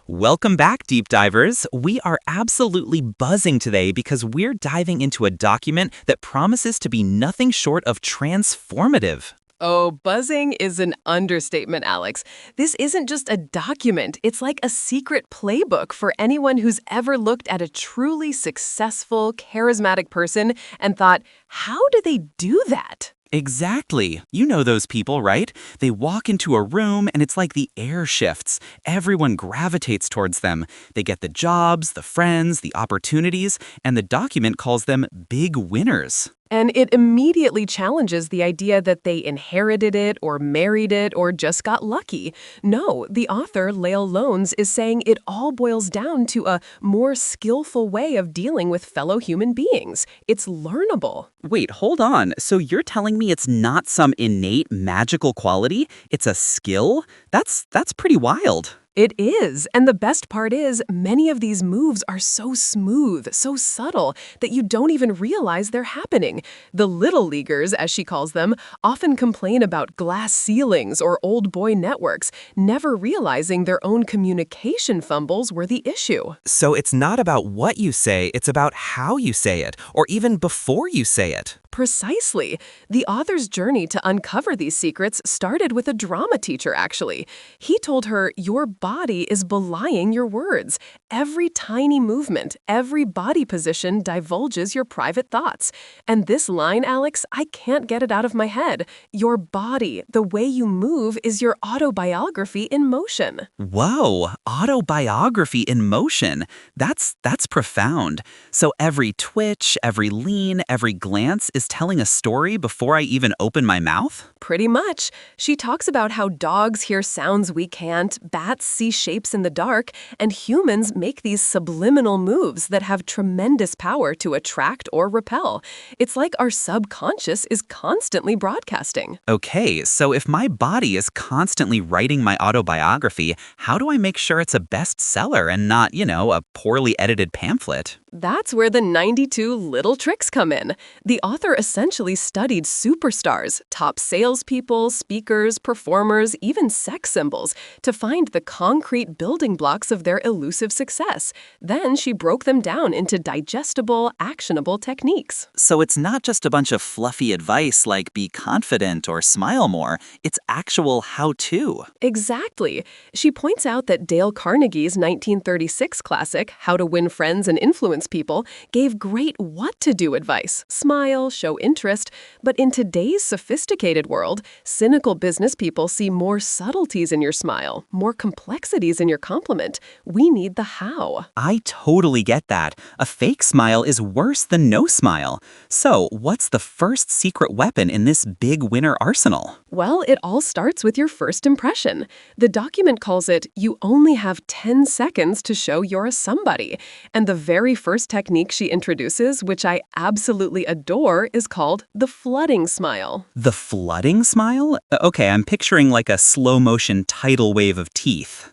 Welcome back, deep divers. We are absolutely buzzing today because we're diving into a document that promises to be nothing short of transformative. Oh, buzzing is an understatement, Alex. This isn't just a document, it's like a secret playbook for anyone who's ever looked at a truly successful, charismatic person and thought, how do they do that? Exactly. You know those people, right? They walk into a room and it's like the air shifts. Everyone gravitates towards them. They get the jobs, the friends, the opportunities, and the document calls them big winners. And it immediately challenges the idea that they inherited it or married it or just got lucky. No, the author, Lael Lones, is saying it all boils down to a more skillful way of dealing with fellow human beings. It's learnable. Wait, hold on. So you're telling me it's not some innate magical quality? It's a skill? That's pretty wild. It is, and the best part is, many of these moves are so smooth, so subtle, that you don't even realize they're happening. The little leaguers, as she calls them, often complain about glass ceilings or old boy networks, never realizing their own communication fumbles were the issue. So it's not about what you say, it's about how you say it, or even before you say it. Precisely. The author's journey to uncover these secrets started with a drama teacher, actually. He told her, your body is belying your words. Every tiny movement, every body position divulges your private thoughts. And this line, Alex, I can't get it out of my head. Your body, the way you move, is your autobiography in motion. Whoa, autobiography in motion. That's profound. So every twitch, every lean, every glance is telling a story before I even open my mouth? Pretty much. She talks about how dogs hear sounds we can't, bats see shapes in the dark, and humans make these subliminal moves that have tremendous power to attract or repel. It's like our subconscious is constantly broadcasting. Okay, so if my body is constantly writing my autobiography, how do I make sure it's a bestseller and not, a poorly edited pamphlet? That's where the 92 little tricks come in. The author essentially studied superstars, top salespeople, speakers, performers, even sex symbols, to find the concrete building blocks of their elusive success. Then she broke them down into digestible, actionable techniques. So it's not just a bunch of fluffy advice like be confident or smile more, it's actual how-to. Exactly. She points out that Dale Carnegie's 1936 classic, How to Win Friends and Influence People, gave great what-to-do advice. Smile, show interest. But in today's sophisticated world, cynical business people see more subtleties in your smile, more complexities in your compliment. We need the how. I totally get that. A fake smile is worse than no smile. So what's the first secret weapon in this big winner arsenal? Well, it all starts with your first impression. The document calls it, you only have 10 seconds to show you're a somebody. And the very first technique she introduces, which I absolutely adore, is called the flooding smile. The flooding smile? Okay, I'm picturing like a slow-motion tidal wave of teeth.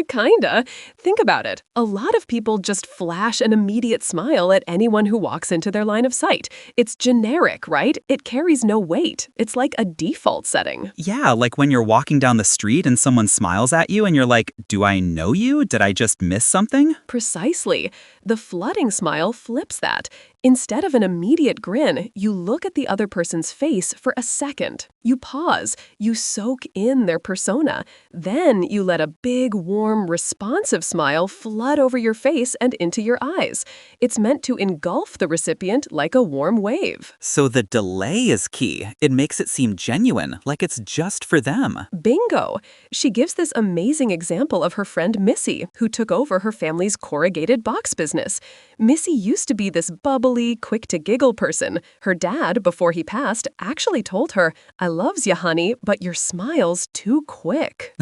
Kinda. Think about it. A lot of people just flash an immediate smile at anyone who walks into their line of sight. It's generic, right? It carries no weight. It's like a default setting. Yeah, like when you're walking down the street and someone smiles at you and you're like, do I know you? Did I just miss something? Precisely. The flooding smile flips that. Instead of an immediate grin, you look at the other person's face for a second. You pause. You soak in their persona. Then you let a big, warm, responsive smile flood over your face and into your eyes. It's meant to engulf the recipient like a warm wave. So the delay is key. It makes it seem genuine, like it's just for them. Bingo! She gives this amazing example of her friend Missy, who took over her family's corrugated box business. Missy used to be this bubbly, quick-to-giggle person. Her dad, before he passed, actually told her, I loves ya, honey, but your smile's too quick.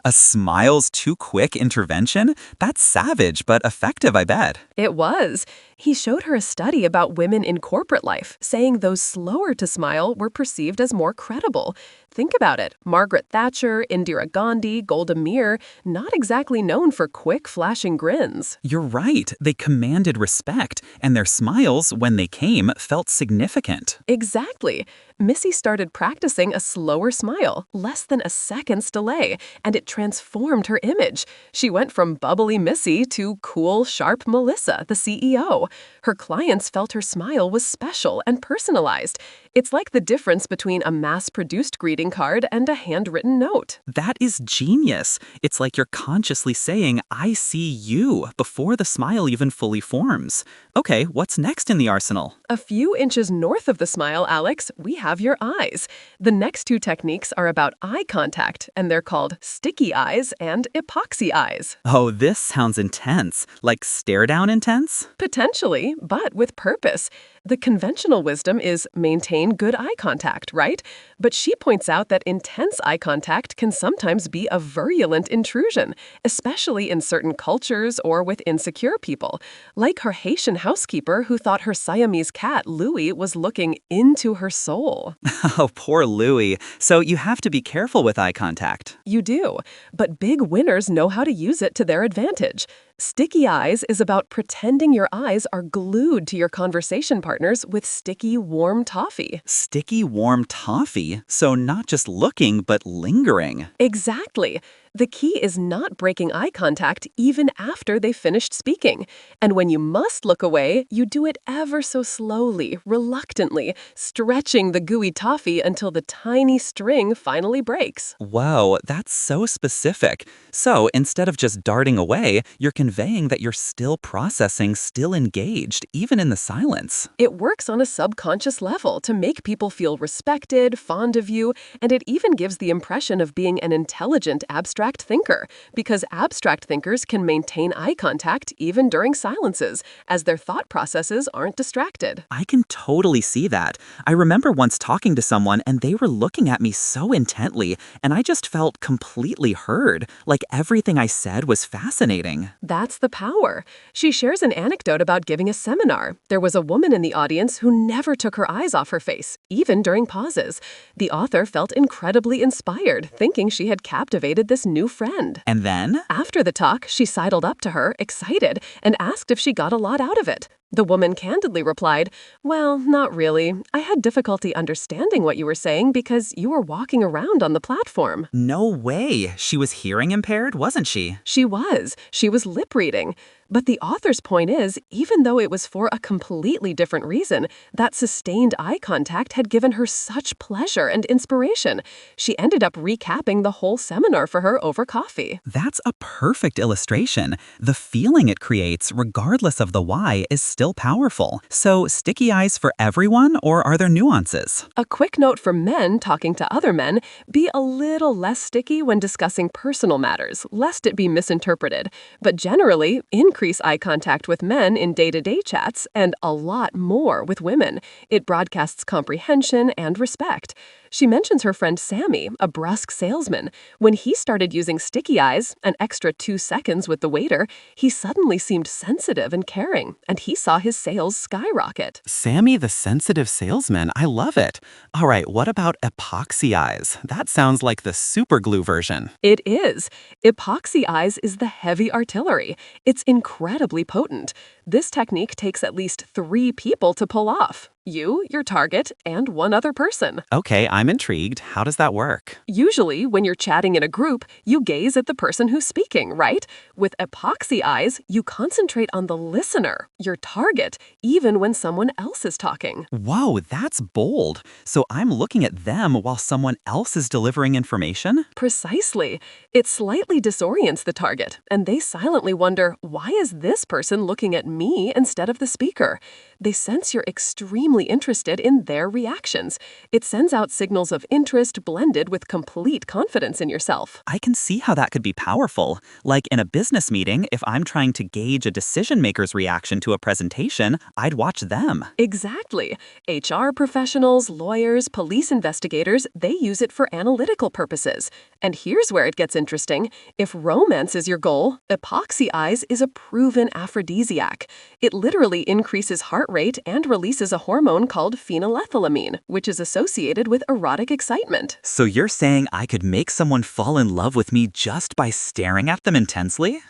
A smile's too quick intervention? That's savage, but effective, I bet. It was. He showed her a study about women in corporate life, saying those slower to smile were perceived as more credible. Think about it. Margaret Thatcher, Indira Gandhi, Golda Meir, not exactly known for quick, flashing grins. You're right, they commanded respect, and their smiles, when they came, felt significant. Exactly. Missy started practicing a slower smile, less than a second's delay, and it transformed her image. She went from bubbly Missy to cool, sharp Melissa, the CEO. Her clients felt her smile was special and personalized. It's like the difference between a mass-produced greeting card and a handwritten note. That is genius. It's like you're consciously saying, I see you, before the smile even fully forms. Okay, what's next in the arsenal? A few inches north of the smile, Alex, we have your eyes. The next two techniques are about eye contact, and they're called sticky eyes and epoxy eyes. Oh, this sounds intense. Like stare down intense? Potentially, but with purpose. The conventional wisdom is maintain good eye contact, right? But she points out that intense eye contact can sometimes be a virulent intrusion, especially in certain cultures or with insecure people, like her Haitian housekeeper who thought her Siamese cat, Louie, was looking into her soul. Oh, poor Louie. So you have to be careful with eye contact. You do, but big winners know how to use it to their advantage. Sticky eyes is about pretending your eyes are glued to your conversation partners with sticky, warm toffee. Sticky, warm toffee? So not just looking, but lingering. Exactly. The key is not breaking eye contact even after they've finished speaking. And when you must look away, you do it ever so slowly, reluctantly, stretching the gooey toffee until the tiny string finally breaks. Whoa, that's so specific. So instead of just darting away, you're conveying that you're still processing, still engaged, even in the silence. It works on a subconscious level to make people feel respected, fond of you, and it even gives the impression of being an intelligent, abstract thinker, because abstract thinkers can maintain eye contact even during silences, as their thought processes aren't distracted. I can totally see that. I remember once talking to someone and they were looking at me so intently, and I just felt completely heard, like everything I said was fascinating. That's the power. She shares an anecdote about giving a seminar. There was a woman in the audience who never took her eyes off her face, even during pauses. The author felt incredibly inspired, thinking she had captivated this new friend. And then? After the talk, she sidled up to her, excited, and asked if she got a lot out of it. The woman candidly replied, "Well, not really. I had difficulty understanding what you were saying because you were walking around on the platform." No way. She was hearing impaired, wasn't she? She was. She was lip reading. But the author's point is, even though it was for a completely different reason, that sustained eye contact had given her such pleasure and inspiration. She ended up recapping the whole seminar for her over coffee. That's a perfect illustration. The feeling it creates, regardless of the why, is still powerful. So, sticky eyes for everyone, or are there nuances? A quick note for men talking to other men, be a little less sticky when discussing personal matters, lest it be misinterpreted. But generally, increase eye contact with men in day-to-day chats, and a lot more with women. It broadcasts comprehension and respect. She mentions her friend Sammy, a brusque salesman. When he started using sticky eyes, an extra 2 seconds with the waiter, he suddenly seemed sensitive and caring, and he saw his sales skyrocket. Sammy the sensitive salesman, I love it. All right, what about epoxy eyes? That sounds like the superglue version. It is. Epoxy eyes is the heavy artillery. It's incredibly potent. This technique takes at least 3 people to pull off. You, your target, and one other person. Okay, I'm intrigued. How does that work? Usually, when you're chatting in a group, you gaze at the person who's speaking, right? With epoxy eyes, you concentrate on the listener, your target, even when someone else is talking. Whoa, that's bold. So I'm looking at them while someone else is delivering information? Precisely. It slightly disorients the target, and they silently wonder, why is this person looking at me instead of the speaker? They sense you're extremely interested in their reactions. It sends out signals of interest blended with complete confidence in yourself. I can see how that could be powerful. Like in a business meeting, if I'm trying to gauge a decision maker's reaction to a presentation, I'd watch them. Exactly. HR professionals, lawyers, police investigators, they use it for analytical purposes. And here's where it gets interesting. If romance is your goal, epoxy eyes is a proven aphrodisiac. It literally increases heart rate and releases a hormone hormone called phenylethylamine, which is associated with erotic excitement. So you're saying I could make someone fall in love with me just by staring at them intensely?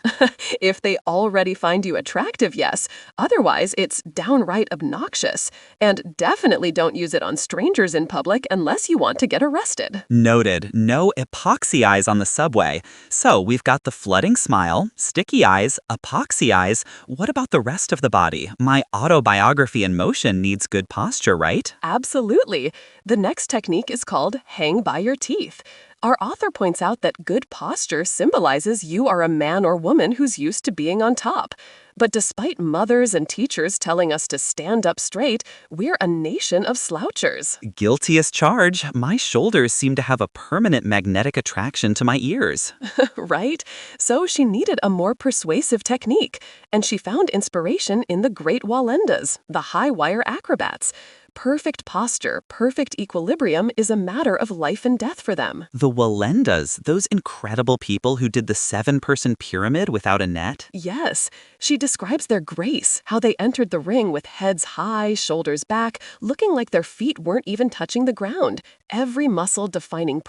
If they already find you attractive, yes. Otherwise, it's downright obnoxious. And definitely don't use it on strangers in public unless you want to get arrested. Noted. No epoxy eyes on the subway. So we've got the flooding smile, sticky eyes, epoxy eyes. What about the rest of the body? My autobiography in motion needs good posture, right? Absolutely. The next technique is called hang by your teeth. Our author points out that good posture symbolizes you are a man or woman who's used to being on top. But despite mothers and teachers telling us to stand up straight, we're a nation of slouchers. Guilty as charged. My shoulders seem to have a permanent magnetic attraction to my ears. Right? So she needed a more persuasive technique, and she found inspiration in the great Walendas, the high wire acrobats. Perfect posture, perfect equilibrium is a matter of life and death for them. The Walendas, those incredible people who did the 7-person pyramid without a net? Yes, she describes their grace, how they entered the ring with heads high, shoulders back, looking like their feet weren't even touching the ground, every muscle defining